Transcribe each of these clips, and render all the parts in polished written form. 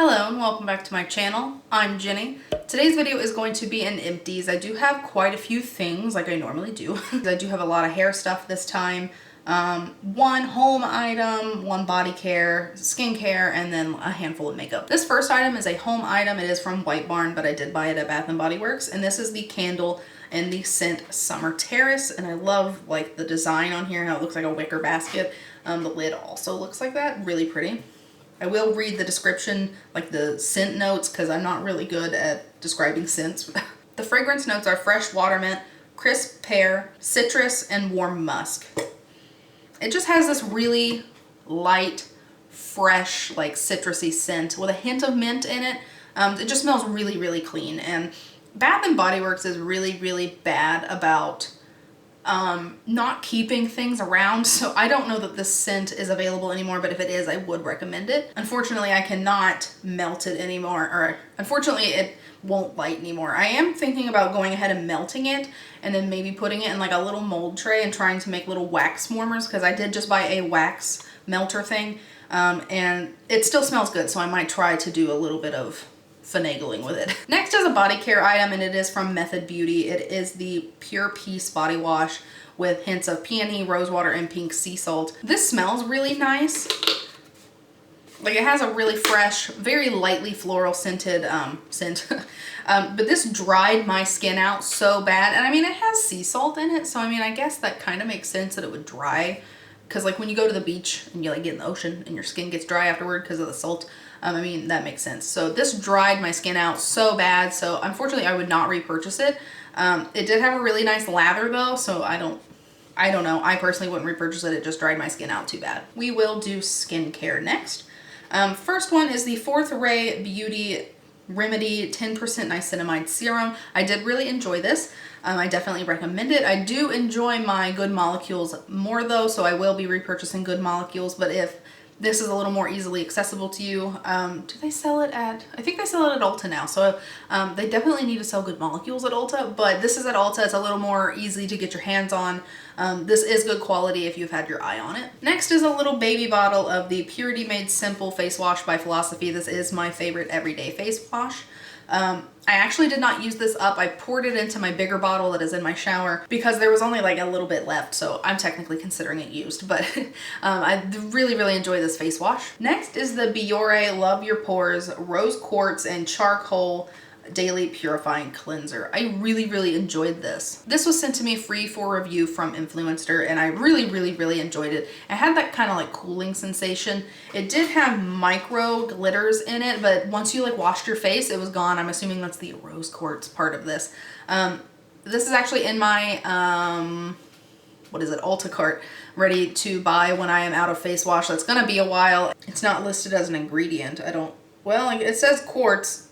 Hello and welcome back to my channel. I'm Jenny. Today's video is going to be an empties. I do have quite a few things like I normally do. I do have a lot of hair stuff this time. One home item, one body care, skincare, and then a handful of makeup. This first item is a home item. It is from White Barn, but I did buy it at Bath & Body Works. And this is the candle and the scent Summer Terrace. And I love like the design on here, how it looks like a wicker basket. The lid also looks like that, really pretty. I will read the description, like the scent notes, because I'm not really good at describing scents. The fragrance notes are fresh water mint, crisp pear, citrus, and warm musk. It just has this really light, fresh, like citrusy scent with a hint of mint in it. It just smells really, really clean. And Bath & Body Works is really, really bad about not keeping things around, so I don't know that this scent is available anymore, but if it is, I would recommend it. Unfortunately, I cannot melt it anymore, or unfortunately it won't light anymore. I am thinking about going ahead and melting it and then maybe putting it in like a little mold tray and trying to make little wax warmers, because I did just buy a wax melter thing, and it still smells good, so I might try to do a little bit of finagling with it. Next is a body care item, and it is from Method Beauty. It is the Pure Peace body wash with hints of peony, rosewater, and pink sea salt. This smells really nice. Like, it has a really fresh, very lightly floral scented scent. But this dried my skin out so bad. And I mean, it has sea salt in it, so I mean, I guess that kind of makes sense that it would dry. Because like when you go to the beach and you like get in the ocean and your skin gets dry afterward because of the salt, I mean, that makes sense. So this dried my skin out so bad. So unfortunately, I would not repurchase it. It did have a really nice lather though, so I don't know. I personally wouldn't repurchase it. It just dried my skin out too bad. We will do skincare next. First one is the Fourth Ray Beauty Remedy 10% Niacinamide Serum. I did really enjoy this. I definitely recommend it. I do enjoy my Good Molecules more though, so I will be repurchasing Good Molecules, but if this is a little more easily accessible to you, do they sell it at, I think they sell it at Ulta now, so they definitely need to sell Good Molecules at Ulta, but this is at Ulta. It's a little more easy to get your hands on. This is good quality if you've had your eye on it. Next is a little baby bottle of the Purity Made Simple Face Wash by Philosophy. This is my favorite everyday face wash. I actually did not use this up. I poured it into my bigger bottle that is in my shower because there was only like a little bit left, so I'm technically considering it used, but I really, really enjoy this face wash. Next is the Biore Love Your Pores Rose Quartz and Charcoal Daily Purifying Cleanser. I really, really enjoyed this. This was sent to me free for review from Influencer, and I really, really, really enjoyed it. It had that kind of like cooling sensation. It did have micro glitters in it, but once you like washed your face, it was gone. I'm assuming that's the rose quartz part of this. This is actually in my, what is it, Ulta cart, ready to buy when I am out of face wash. That's gonna be a while. It's not listed as an ingredient. Well, it says quartz.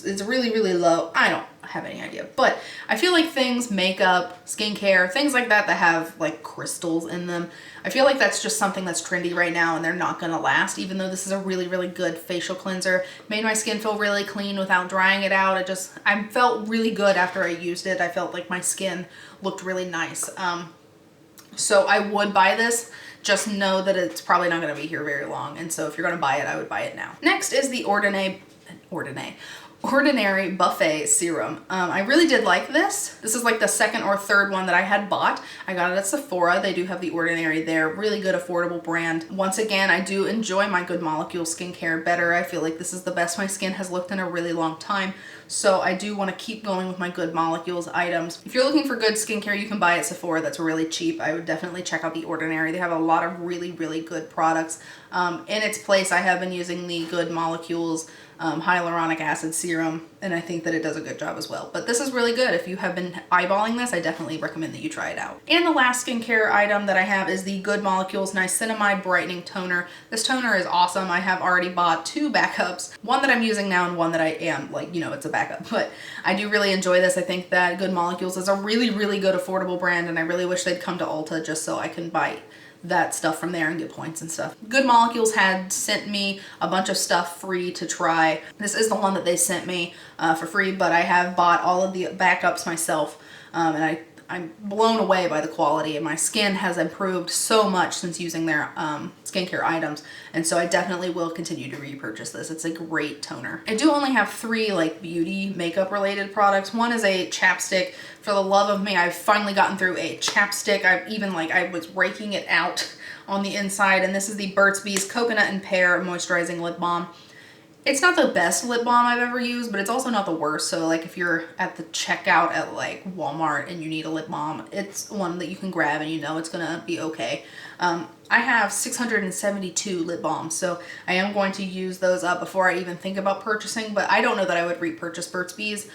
It's really, really low. I don't have any idea, but I feel like things, makeup, skincare, things like that have like crystals in them, I feel like that's just something that's trendy right now and they're not gonna last, even though this is a really, really good facial cleanser. Made my skin feel really clean without drying it out. I felt really good after I used it. I felt like my skin looked really nice. So I would buy this. Just know that it's probably not gonna be here very long. And so if you're gonna buy it, I would buy it now. Next is the Ordinary Buffet Serum. I really did like this. This is like the second or third one that I had bought. I got it at Sephora. They do have the Ordinary there. Really good, affordable brand. Once again, I do enjoy my Good Molecules skincare better. I feel like this is the best my skin has looked in a really long time. So I do want to keep going with my Good Molecules items. If you're looking for good skincare, you can buy at Sephora. That's really cheap. I would definitely check out the Ordinary. They have a lot of really, really good products. In its place, I have been using the Good Molecules hyaluronic acid serum, and I think that it does a good job as well. But this is really good. If you have been eyeballing this, I definitely recommend that you try it out. And the last skincare item that I have is the Good Molecules Niacinamide Brightening Toner. This toner is awesome. I have already bought two backups, one that I'm using now and one that I am, like, you know, it's a backup, but I do really enjoy this. I think that Good Molecules is a really, really good affordable brand, and I really wish they'd come to Ulta just so I can buy that stuff from there and get points and stuff. Good Molecules had sent me a bunch of stuff free to try. This is the one that they sent me for free, but I have bought all of the backups myself, and I'm blown away by the quality, and my skin has improved so much since using their skincare items. And so I definitely will continue to repurchase this. It's a great toner. I do only have 3 like beauty makeup related products. One is a chapstick. For the love of me, I've finally gotten through a chapstick. I've even I was raking it out on the inside, and this is the Burt's Bees Coconut and Pear Moisturizing Lip Balm. It's not the best lip balm I've ever used, but it's also not the worst. So like if you're at the checkout at like Walmart and you need a lip balm, it's one that you can grab and you know it's gonna be okay. I have 672 lip balms, so I am going to use those up before I even think about purchasing, but I don't know that I would repurchase Burt's Bees,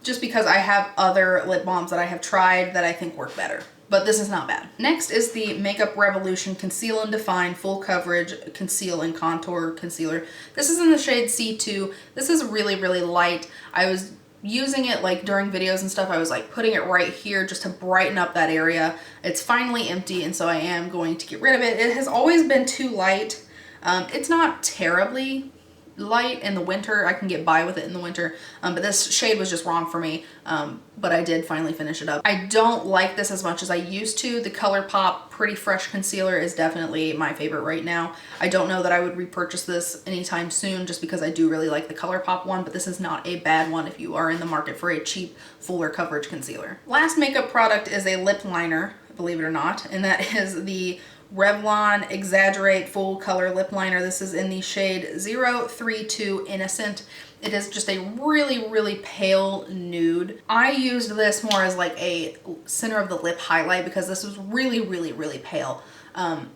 just because I have other lip balms that I have tried that I think work better. But this is not bad. Next is the Makeup Revolution Conceal and Define Full Coverage Conceal and Contour Concealer. This is in the shade C2. This is really, really light. I was using it like during videos and stuff. I was like putting it right here just to brighten up that area. It's finally empty, and so I am going to get rid of it. It has always been too light. It's not terribly light in the winter. I can get by with it in the winter, but this shade was just wrong for me, but I did finally finish it up. I don't like this as much as I used to. The ColourPop Pretty Fresh Concealer is definitely my favorite right now. I don't know that I would repurchase this anytime soon just because I do really like the ColourPop one, but this is not a bad one if you are in the market for a cheap, fuller coverage concealer. Last makeup product is a lip liner, believe it or not, and that is the Revlon Exaggerate Full Color Lip Liner. This is in the shade 032 Innocent. It is just a really, really pale nude. I used this more as like a center of the lip highlight because this was really, really, really pale.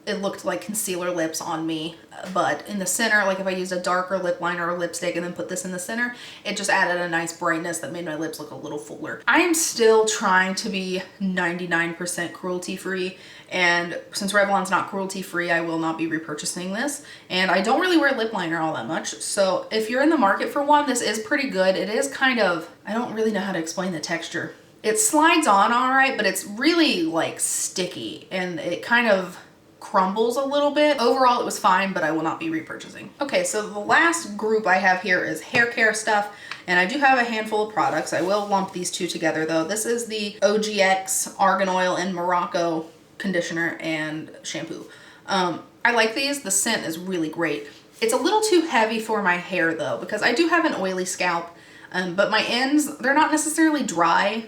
It looked like concealer lips on me, but in the center, like if I used a darker lip liner or lipstick and then put this in the center, it just added a nice brightness that made my lips look a little fuller. I am still trying to be 99% cruelty free, and since Revlon's not cruelty free, I will not be repurchasing this. And I don't really wear lip liner all that much, so if you're in the market for one, this is pretty good. It is kind of, I don't really know how to explain the texture. It slides on all right, but it's really like sticky and it kind of crumbles a little bit. Overall, it was fine, but I will not be repurchasing. Okay, so the last group I have here is hair care stuff, and I do have a handful of products. I will lump these two together though. This is the OGX Argan Oil and Morocco conditioner and shampoo. I like these. The scent is really great. It's a little too heavy for my hair though, because I do have an oily scalp, but my ends, they're not necessarily dry.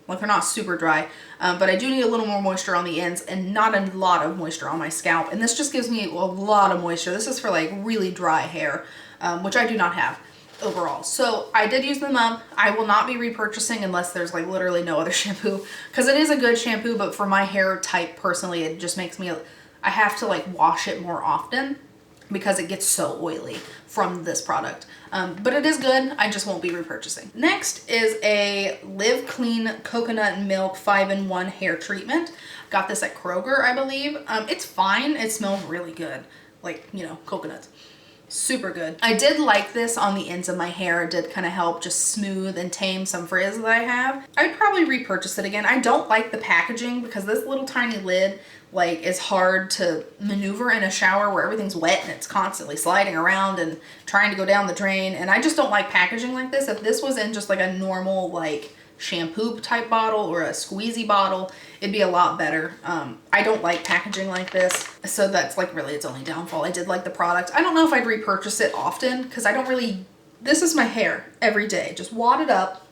Like they're not super dry, but I do need a little more moisture on the ends and not a lot of moisture on my scalp. And this just gives me a lot of moisture. This is for like really dry hair, which I do not have overall. So I did use them up. I will not be repurchasing unless there's like literally no other shampoo, because it is a good shampoo, but for my hair type personally, it just makes me, I have to like wash it more often because it gets so oily from this product. But it is good. I just won't be repurchasing. Next is a Live Clean Coconut Milk 5-in-1 hair treatment. Got this at Kroger, I believe. It's fine. It smells really good. Like, you know, coconuts. Super good. I did like this on the ends of my hair. It did kind of help just smooth and tame some frizz that I have. I'd probably repurchase it again. I don't like the packaging because this little tiny lid like is hard to maneuver in a shower where everything's wet and it's constantly sliding around and trying to go down the drain. And I just don't like packaging like this. If this was in just like a normal like shampoo type bottle or a squeezy bottle, it'd be a lot better. I don't like packaging like this, so that's like really its only downfall. I did like the product. I don't know if I'd repurchase it often because I don't really, this is my hair every day, just wadded up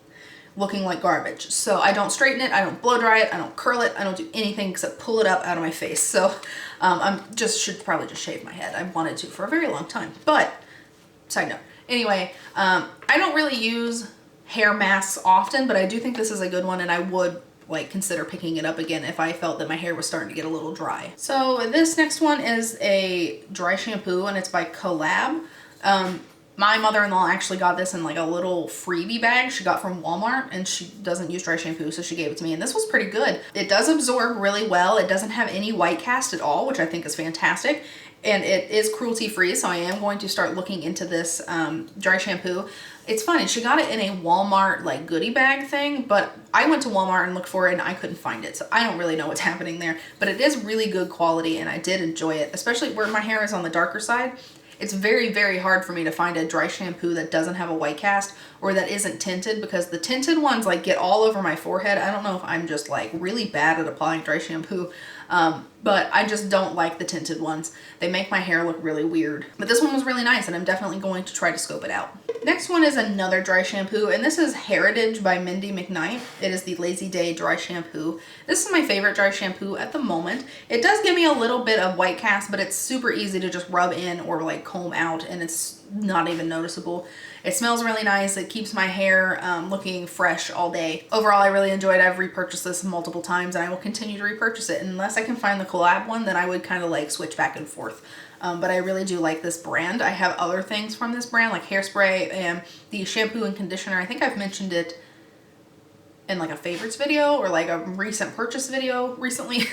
looking like garbage. So I don't straighten it, I don't blow dry it, I don't curl it, I don't do anything except pull it up out of my face. So should probably just shave my head. I wanted to for a very long time, but side note. Anyway, I don't really use hair masks often, but I do think this is a good one, and I would like consider picking it up again if I felt that my hair was starting to get a little dry. So this next one is a dry shampoo, and it's by Collab. My mother-in-law actually got this in like a little freebie bag she got from Walmart, and she doesn't use dry shampoo, so she gave it to me, and this was pretty good. It does absorb really well. It doesn't have any white cast at all, which I think is fantastic, and it is cruelty-free, so I am going to start looking into this dry shampoo. It's funny, she got it in a Walmart like goodie bag thing, but I went to Walmart and looked for it and I couldn't find it. So I don't really know what's happening there, but it is really good quality and I did enjoy it, especially where my hair is on the darker side. It's very, very hard for me to find a dry shampoo that doesn't have a white cast or that isn't tinted, because the tinted ones like get all over my forehead. I don't know if I'm just like really bad at applying dry shampoo, but I just don't like the tinted ones. They make my hair look really weird. But this one was really nice, and I'm definitely going to try to scope it out. Next one is another dry shampoo, and this is Heritage by Mindy McKnight. It is the Lazy Day dry shampoo. This is my favorite dry shampoo at the moment. It does give me a little bit of white cast, but it's super easy to just rub in or like comb out, and it's not even noticeable. It smells really nice. It keeps my hair looking fresh all day. Overall, I really enjoyed it. I've repurchased this multiple times, and I will continue to repurchase it. Unless I can find the collab one, then I would kind of like switch back and forth. But I really do like this brand. I have other things from this brand, like hairspray and the shampoo and conditioner. I think I've mentioned it in like a favorites video or like a recent purchase video recently.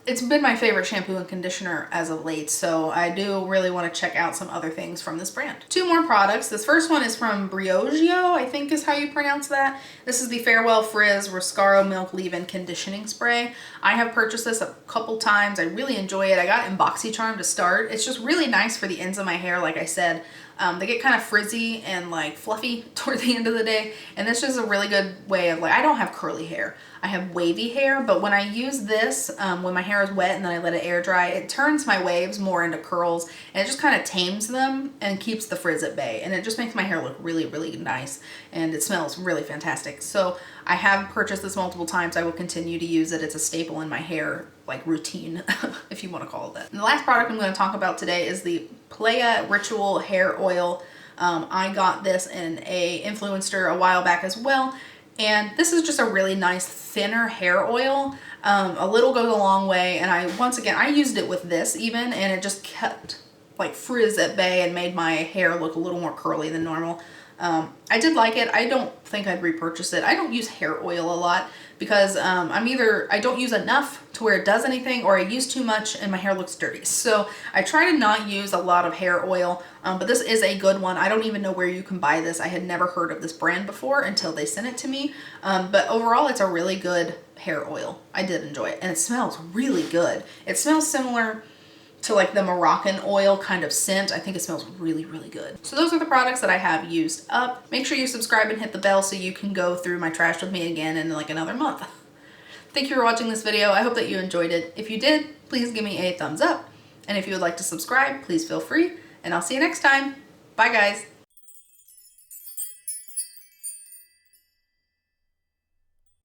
It's been my favorite shampoo and conditioner as of late, so I do really want to check out some other things from this brand. Two more products. This first one is from Briogeo, I think is how you pronounce that. This is the Farewell Frizz Roscaro Milk Leave-In Conditioning Spray. I have purchased this a couple times. I really enjoy it. I got it in BoxyCharm to start. It's just really nice for the ends of my hair, like I said. They get kind of frizzy and like fluffy toward the end of the day, and this is a really good way of like, I don't have curly hair, I have wavy hair, but when I use this, when my hair is wet and then I let it air dry, it turns my waves more into curls, and it just kind of tames them and keeps the frizz at bay, and it just makes my hair look really, really nice, and it smells really fantastic. So I have purchased this multiple times. I will continue to use it. It's a staple in my hair like routine, if you want to call it that. And the last product I'm going to talk about today is the Playa Ritual Hair Oil. I got this in a influencer a while back as well, and this is just a really nice thinner hair oil. A little goes a long way, and I used it with this even, and it just kept like frizz at bay and made my hair look a little more curly than normal. I did like it. I don't think I'd repurchase it. I don't use hair oil a lot because I don't use enough to where it does anything, or I use too much and my hair looks dirty. So I try to not use a lot of hair oil, but this is a good one. I don't even know where you can buy this. I had never heard of this brand before until they sent it to me. But overall, it's a really good hair oil. I did enjoy it, and it smells really good. It smells similar to like the Moroccan oil kind of scent. I think it smells really, really good. So those are the products that I have used up. Make sure you subscribe and hit the bell so you can go through my trash with me again in like another month. Thank you for watching this video. I hope that you enjoyed it. If you did, please give me a thumbs up. And if you would like to subscribe, please feel free. And I'll see you next time. Bye guys.